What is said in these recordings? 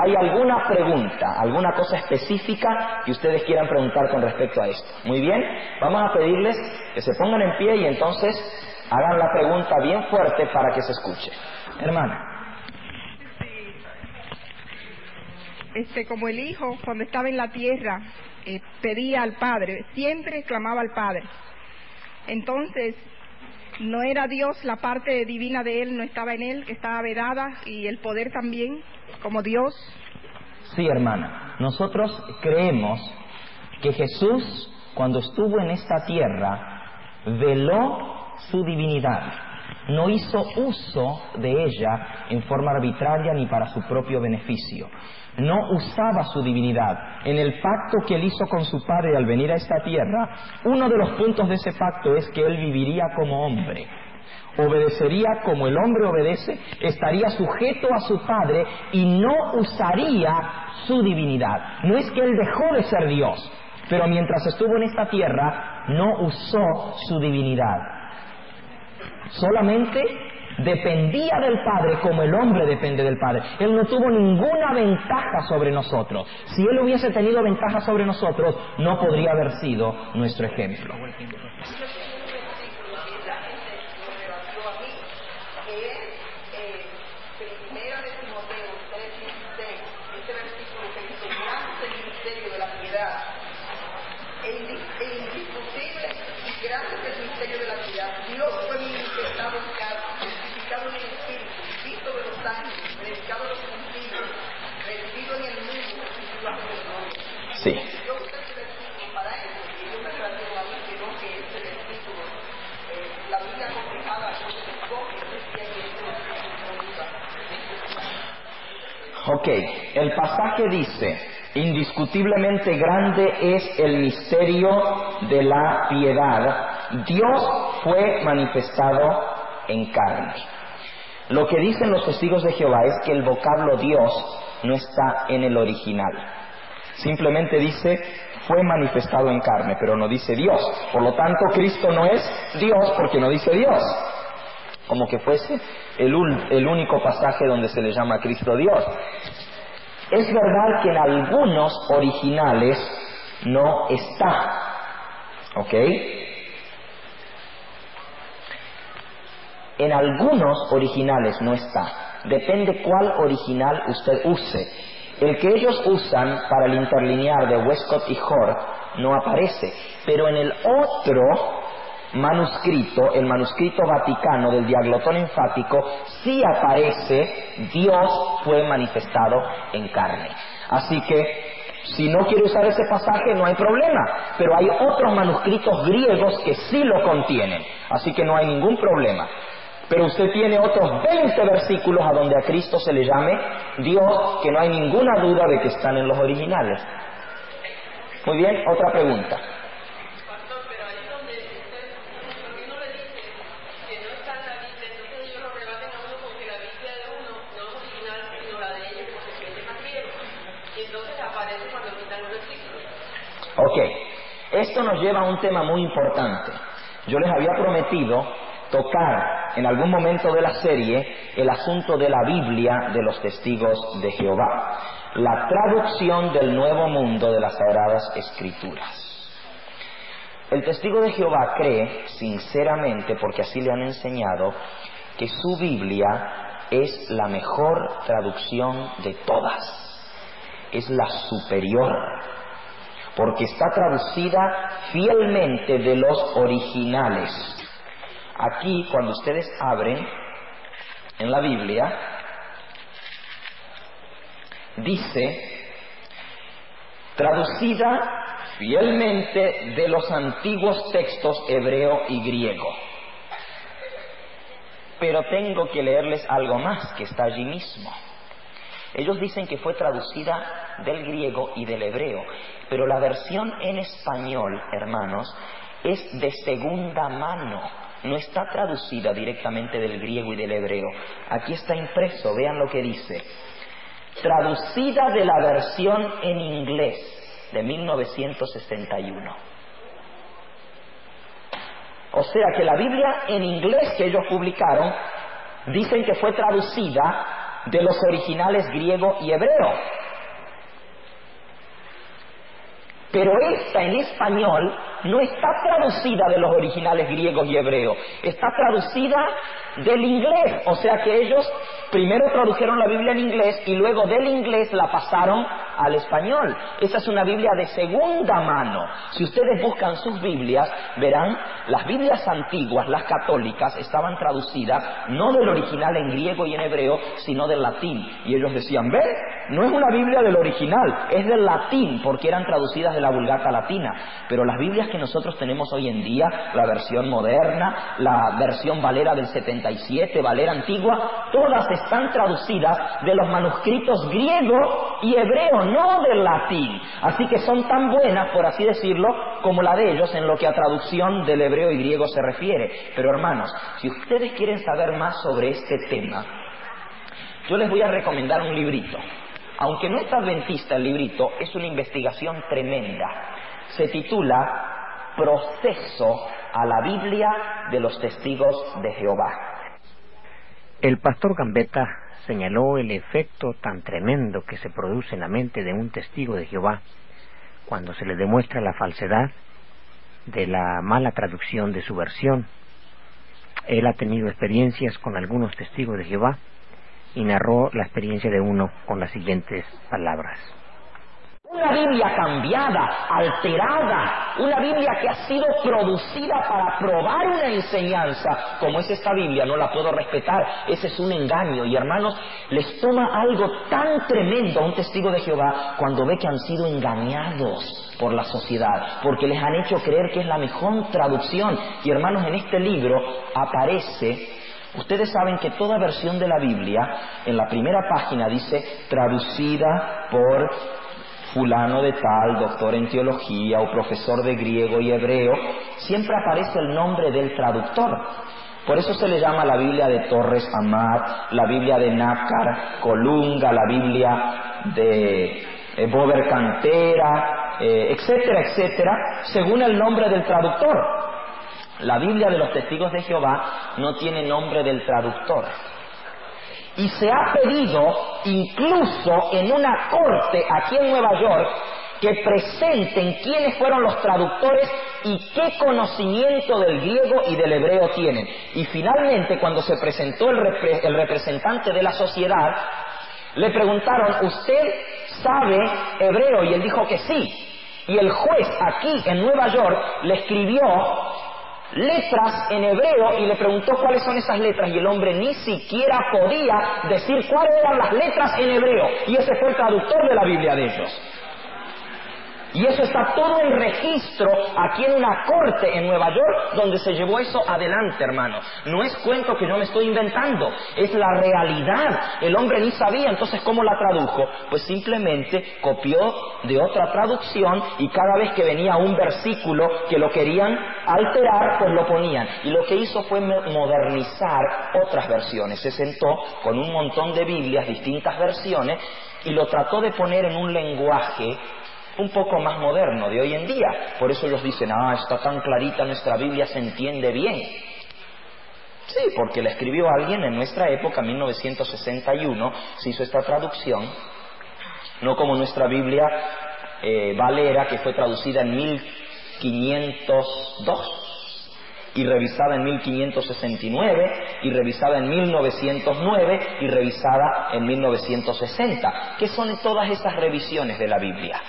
¿Hay alguna pregunta, alguna cosa específica que ustedes quieran preguntar con respecto a esto? Muy bien, vamos a pedirles que se pongan en pie y entonces hagan la pregunta bien fuerte para que se escuche. Hermana. Como el hijo cuando estaba en la tierra pedía al Padre, siempre clamaba al Padre. Entonces, ¿no era Dios, la parte divina de él, no estaba en él, que estaba vedada, y el poder también, como Dios? Sí, hermana. Nosotros creemos que Jesús, cuando estuvo en esta tierra, veló su divinidad. No hizo uso de ella en forma arbitraria ni para su propio beneficio. No usaba su divinidad. En el pacto que él hizo con su Padre al venir a esta tierra, uno de los puntos de ese pacto es que él viviría como hombre. Obedecería como el hombre obedece, estaría sujeto a su Padre y no usaría su divinidad. No es que él dejó de ser Dios, pero mientras estuvo en esta tierra no usó su divinidad. Solamente dependía del Padre como el hombre depende del Padre. Él no tuvo ninguna ventaja sobre nosotros. Si él hubiese tenido ventaja sobre nosotros, no podría haber sido nuestro ejemplo. Sí. Ok, el pasaje dice, indiscutiblemente grande es el misterio de la piedad. Dios fue manifestado en carne. Lo que dicen los testigos de Jehová es que el vocablo Dios no está en el original. Simplemente dice, fue manifestado en carne, pero no dice Dios. Por lo tanto, Cristo no es Dios porque no dice Dios. Como que fuese el único pasaje donde se le llama a Cristo Dios. Es verdad que en algunos originales no está. ¿Ok? En algunos originales no está. Depende cuál original usted use. El que ellos usan para el interlinear de Westcott y Hort no aparece, pero en el otro manuscrito, el manuscrito vaticano del Diaglotón enfático, sí aparece Dios fue manifestado en carne. Así que, si no quiere usar ese pasaje no hay problema, pero hay otros manuscritos griegos que sí lo contienen, así que no hay ningún problema. Pero usted tiene otros 20 versículos a donde a Cristo se le llame Dios, que no hay ninguna duda de que están en los originales. Muy bien, otra pregunta. Pastor, pero ahí donde usted no le dice que no está en la Biblia, entonces ellos lo rebaten a uno porque la Biblia de uno no es original, sino la de ellos, porque se mete más griego. Y entonces aparece cuando quitan los versículos. Ok, esto nos lleva a un tema muy importante. Yo les había prometido tocar en algún momento de la serie el asunto de la Biblia de los Testigos de Jehová, la traducción del Nuevo Mundo de las Sagradas Escrituras. El Testigo de Jehová cree, sinceramente, porque así le han enseñado, que su Biblia es la mejor traducción de todas, es la superior, porque está traducida fielmente de los originales. Aquí, cuando ustedes abren en la Biblia, dice, traducida fielmente de los antiguos textos hebreo y griego. Pero tengo que leerles algo más que está allí mismo. Ellos dicen que fue traducida del griego y del hebreo, pero la versión en español, hermanos, es de segunda mano. No está traducida directamente del griego y del hebreo. Aquí está impreso, vean lo que dice. Traducida de la versión en inglés de 1961. O sea que la Biblia en inglés que ellos publicaron, dicen que fue traducida de los originales griego y hebreo. Pero esta en español no está traducida de los originales griegos y hebreos, está traducida del inglés. O sea que ellos primero tradujeron la Biblia en inglés y luego del inglés la pasaron al español. Esa es una Biblia de segunda mano. Si ustedes buscan sus Biblias, verán, las Biblias antiguas, las católicas, estaban traducidas no del original en griego y en hebreo, sino del latín. Y ellos decían, ¿ven? No es una Biblia del original, es del latín, porque eran traducidas de la Vulgata latina. Pero las Biblias que nosotros tenemos hoy en día, la versión moderna, la versión Valera del 77, Valera antigua, todas están traducidas de los manuscritos griego y hebreo, no del latín. Así que son tan buenas, por así decirlo, como la de ellos en lo que a traducción del hebreo y griego se refiere. Pero hermanos, si ustedes quieren saber más sobre este tema, yo les voy a recomendar un librito. Aunque no es adventista el librito, es una investigación tremenda. Se titula Proceso a la Biblia de los Testigos de Jehová. El pastor Gambetta señaló el efecto tan tremendo que se produce en la mente de un testigo de Jehová cuando se le demuestra la falsedad de la mala traducción de su versión. Él ha tenido experiencias con algunos testigos de Jehová y narró la experiencia de uno con las siguientes palabras. Una Biblia cambiada, alterada, una Biblia que ha sido producida para probar una enseñanza, como es esta Biblia, no la puedo respetar, ese es un engaño. Y hermanos, les toma algo tan tremendo a un testigo de Jehová cuando ve que han sido engañados por la sociedad, porque les han hecho creer que es la mejor traducción. Y hermanos, en este libro aparece... Ustedes saben que toda versión de la Biblia, en la primera página dice traducida por fulano de tal, doctor en teología o profesor de griego y hebreo. Siempre aparece el nombre del traductor. Por eso se le llama la Biblia de Torres Amat, la Biblia de Nácar Colunga, la Biblia de Bober Cantera, etcétera, etcétera, según el nombre del traductor. La Biblia de los Testigos de Jehová no tiene nombre del traductor. Y se ha pedido, incluso en una corte aquí en Nueva York, que presenten quiénes fueron los traductores y qué conocimiento del griego y del hebreo tienen. Y finalmente, cuando se presentó el representante de la sociedad, le preguntaron, ¿usted sabe hebreo? Y él dijo que sí. Y el juez aquí en Nueva York le escribió letras en hebreo y le preguntó cuáles son esas letras, y el hombre ni siquiera podía decir cuáles eran las letras en hebreo, y ese fue el traductor de la Biblia de ellos. Y eso está todo en registro aquí en una corte en Nueva York, donde se llevó eso adelante, hermano. No es cuento que yo me estoy inventando, es la realidad. El hombre ni sabía, entonces ¿cómo la tradujo? Pues simplemente copió de otra traducción, y cada vez que venía un versículo que lo querían alterar, pues lo ponían. Y lo que hizo fue modernizar otras versiones. Se sentó con un montón de Biblias, distintas versiones, y lo trató de poner en un lenguaje un poco más moderno de hoy en día. Por eso ellos dicen, está tan clarita nuestra Biblia, se entiende bien. Sí, porque la escribió alguien en nuestra época, 1961, se hizo esta traducción, no como nuestra Biblia Valera, que fue traducida en 1502 y revisada en 1569 y revisada en 1909 y revisada en 1960. ¿Qué son todas esas revisiones de la Biblia?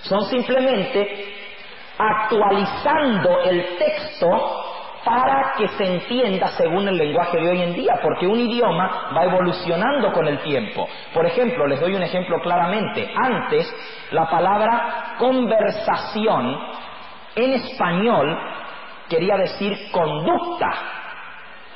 Son simplemente actualizando el texto para que se entienda según el lenguaje de hoy en día, porque un idioma va evolucionando con el tiempo. Por ejemplo, les doy un ejemplo claramente. Antes, la palabra conversación en español quería decir conducta,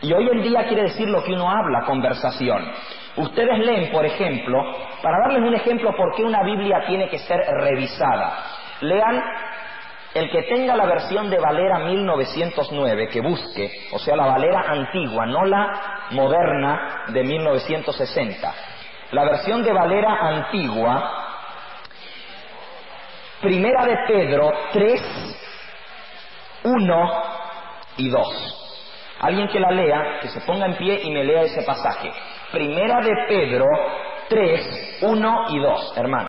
y hoy en día quiere decir lo que uno habla, conversación. Ustedes leen, por ejemplo, para darles un ejemplo por qué una Biblia tiene que ser revisada. Lean el que tenga la versión de Valera 1909, que busque, o sea, la Valera antigua, no la moderna de 1960. La versión de Valera antigua, Primera de Pedro 3, 1 y 2. Alguien que la lea, que se ponga en pie y me lea ese pasaje. Primera de Pedro 3, 1 y 2, hermanos.